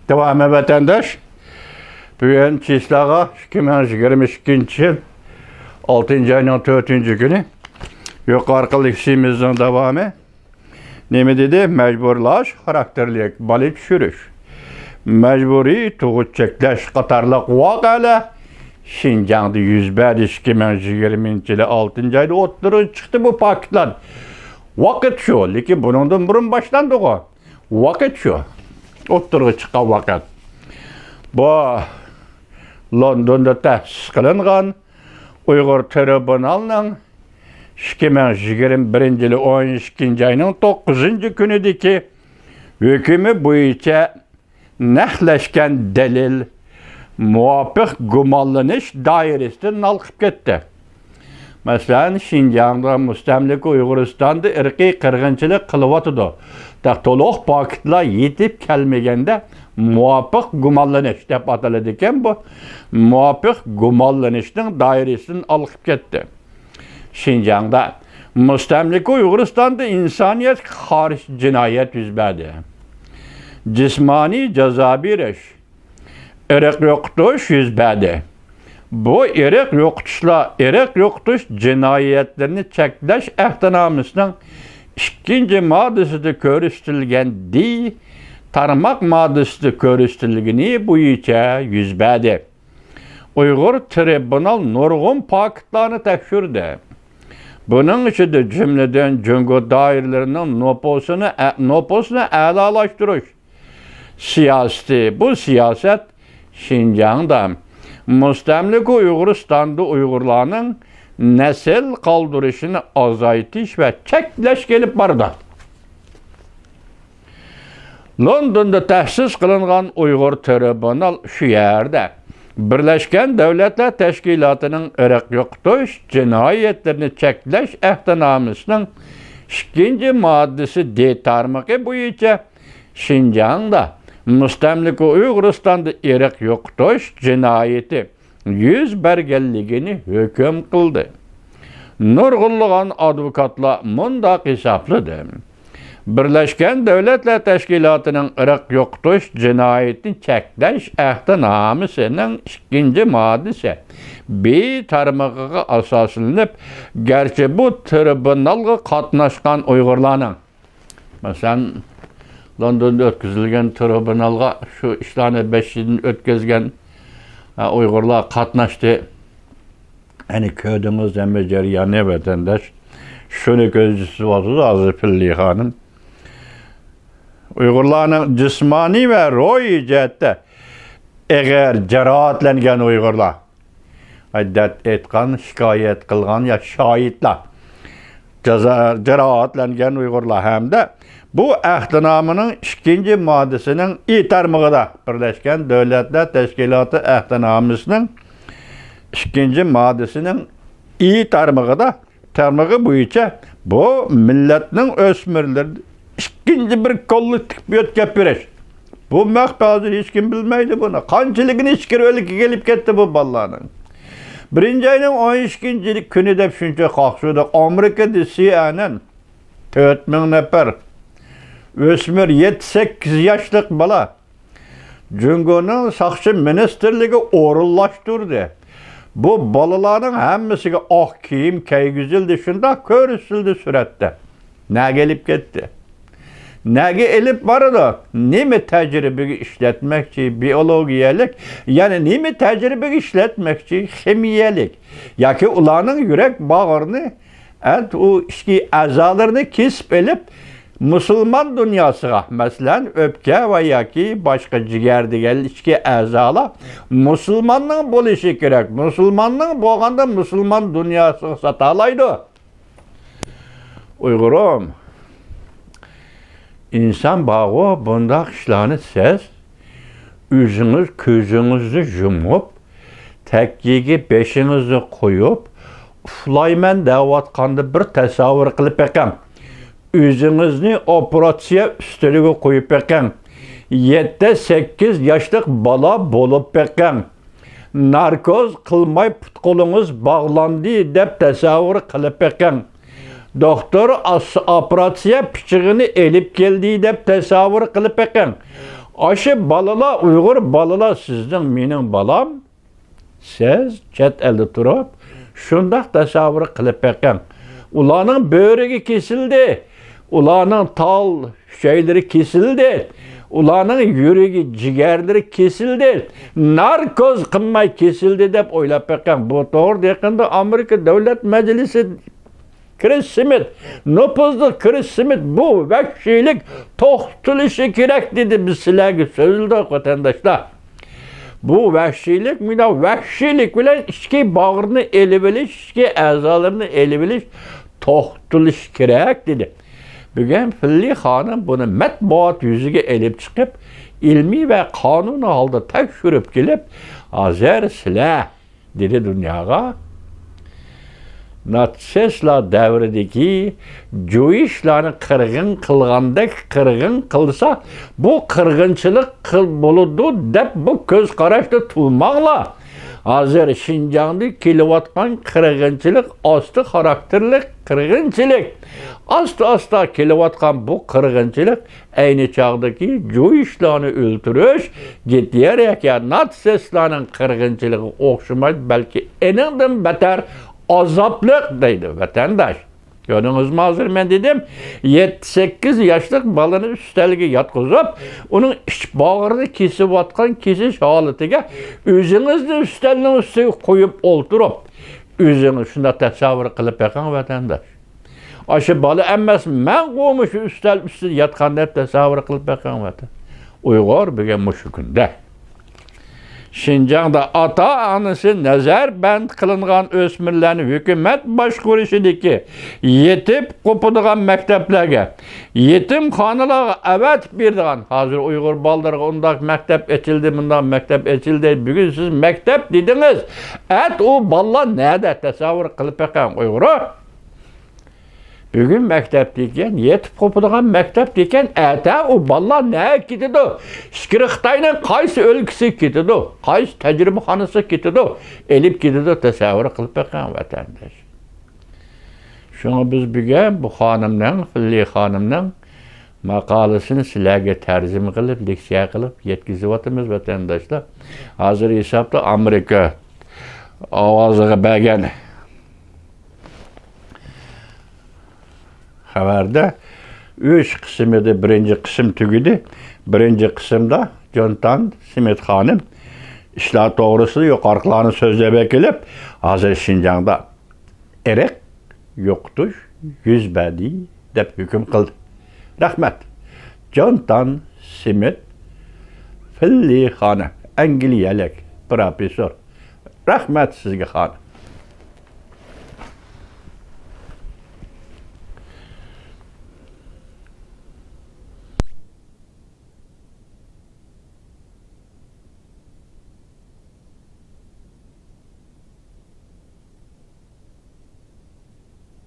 Devamı vatandaş. Bugün Çislağa 2022 yıl 6. ayının 4. günü yukarı işimizin devamı. Ne dedi? Mecburlaş, karakterlik, balık sürüş. Mecburi tuğut çekleş katarlık vakala Şinjan'da 105 2020 yılı 6. ayda otları çıktı bu paketler. Vakit şu, lekin bundan burun başlandı o. Vakit şu. Otları çıkan vakit. Bu London'da tahsis kılıngan Uyghur Tribunalının 2021 yılı 12. ayının 9. günüdeki hükümü boyunca nehleşken delil muvaffak gumallanış dairesinden alkıp gitti. Mesela Şinjan'da müstemlik Uyguristan'da ırkı kırgınçılık kılıvatıdı. Toluk paketla yetip gelmegende muvaffak gumallanış dep atılıdıken bu muvaffak gumallanışın dairesinden alkıp gitti. Şinjan'da müstemlik Uyguristan'da insaniyet hariç cinayet yüz verdi. Cismani cezabi reş, ırk yoktuş yüz verdi. Bu ırk yoktuş cinayetlerini çekleş ehtinamısının ikinci maddesinde körüstülgen değil, tarmak maddesinde körüstülgeni bu içe yüz verdi. Uyghur Tribunal nurgun paketlerini tekşürdü. Bunun için de cümleden cüngü dairlerinin nopusunu elalaştırış siyaseti. Bu siyaset Şinjan'da müstemlik Uyguristan'da Uygurlarının nesil kaldırışını azaytiş ve çekleş gelip bardı. London'da tahsis kılıngan Uyghur Tribunal şu yerde Birleşken Devletler Teşkilatı'nın ırk yoktuş cinayetlerini çekleş ehtinamısının 2. maddesi D tarmığı boyunca Şinjan'da müstemlik Uyguristan'da ırk yoktuş cinayeti yüz bergelligini hüküm kıldı. Nurgulluğun advokatla mundaq hesaplıdı. Birleşken Devletler Teşkilatı'nın ırk yoktuş cinayetini çekleş ehtinamısının 2. maddesi B tarmığı asaslanıp gerçi bu tribunalga katnaşkan Uygurlarning mesela London'da ötküzülgen tribunalga şu işlerini 5 yılını ötküzgen Uygurlar katnaştı. Hani köydüğümüzden beceriyen ne vatandaş şunu gözcüsü vardı Azı Pilli Hanım. Uygurlarning cismani ve ruhi cihette eğer cerahatlengen Uygurlar iddet etkan, şikayet kılgan ya şahitler cerahatlengen Uygurlar hem de bu ehtinamının 2. maddesinin i tarmığıda Birleşken Devletler Teşkilatı ehtinamısının 2. maddesinin i tarmığıda tarmığı boyunca bu milletin ösmürleri 2. bir kollu tıkbiyot kepireş. Bu mekbazır hiç kim bilmeydi bunu. Kançılıkın hiç kere öyle ki gelip gitti bu ballarının. 1. ayının 12. günü de şunca kalksıydı. Amerika'da CNN 4000 nefer ösmür 7-8 yaşlık bala Cungo'nun sakçı ministerliği orullaştırdı. Bu balaların hemmisine ak kiyim, keygüzüldü şunda körüsüldü surette. Ne gelip gitti? Ne gelip vardı? Ne mi tecrübe işletmekçi, biyologiyelik, yani ne mi tecrübe işletmekçi, hemiyelik. Ya ki ulanın yürek bağırını, o işki azalarını kesip elip, Müslüman dünyasına, mesela öpke veya ki başka ciğerde gel içki azalar, Müslümanlığın buluşu gerek. Müslümanlığın boğanda Müslüman dünyası satalaydı. Uygurum, insan bağı bunda işlerini siz, yüzünüz, közünüzü yumup, tekkiyi beşinizi koyup, uflaymen davatkandı bir tasavvur kılıp ekem. Üzünüzni operasiya üstüne koyup ekan. 7-8 yaşlık bala bolup ekan. Narkoz kılmay putkulunuz bağlandı dep tasavvur kılıp ekan. Doktor operasiya piçigini elip geldi dep tasavvur kılıp ekan. Aşı balalar, Uyghur balalar sizden mening balam. Siz chet elda turib, shundaq tasavvur qilib beqing. Ularning böğrügi kesildi. Ularning tal şeyleri kesildi. Ularning yuragi, jigarlari kesildi. Narkoz qilmay kesildi deb o'ylab beqing. Bu to'g'ri yaqinda Amerika Davlat Majlisi Chris Smith, nüfuzlu Chris Smith bu vahşilik to'xtatilishi kerak dedi biz sizlarga so'zildi vatandaşlar. Bu vahşilik, vahşilik bilan ichki bağrını elib olish, ichki a'zolarini elib olish to'xtatilishi kerak dedi. Bugun Filli xonim buni matbuot yuziga elib chiqib, ilmiy va qonuniy holda tekshirib kelib, hozir sizlar dedi dunyoga. Natsistlar davridagi jo'yishlarni qirg'in qilgandek qirg'in qilsa, bu qirg'inchilik bo'ladi deb bu ko'z qarashda turmanglar. Hozir Şinjan'da kelayotgan qirg'inchilik osti xarakterli qirg'inchilik. Asta kelayotgan bu qirg'inchilik ayni chog'dagi jo'yishlarni o'ltirish, Gitlerga natsistlarning qirg'inchiligi o'xshamaydi, balki eningdan beter azaplık deydi vatandaş. Gördünüz mü hazır ben dedim 7-8 yaşlık balını üstelge yatkızıp onun iç bağırını kesip atkan kesiş haletiga özünüzde üstelinin üstüne koyup oturup özünüz şunda tasavvur kılıp yakan vatandaş. Aşı balı emmez men koymuş üstel üstüne yatkan hep tasavvur kılıp yakan vatandaş. Uyghur bugün muşukunda. Şinjan'da ata-anası nazarband qilingan o'smirlarni hukumat boshqarishidagi yetib qo'padigan maktablarga, yetimxonalarga avat berdigan, hozir Uyg'ur bolalarga undaq maktab ochildi, bundaq maktab ochildi. Bugun siz maktab dedingiz. O bolalar nerede tasavvur qilib beqing Uyg'ur? Bugün mektep deken, yetip qo'padigan mektep deken, o bolalar ne ketidi? Xitoyning qaysi o'lkasi ketidi? Qaysi tajribaxonasi ketidi? Elib ketidi, tasavvur qilib beqing vatandaş. Şuna biz bugun bu xonimning, Filli xonimning maqolasini sizlarga tarjima qilib, leksiya qilib yetkazyapmiz vatandaşlar. Hozir hisobda Amerika ovoziga bergan xabarda 3 qismida birinci qism tugidi. Birinci qismda Jonathan Smith xonim ishlar to'g'risida yuqorilarni so'zlab kelib, hozir Şinjan'da eriq yo'qtish yuz berdi deb hukm qildi. Rahmat. Jonathan Smith Filli xonim, Angliyalik professor. Rahmat sizga xonim.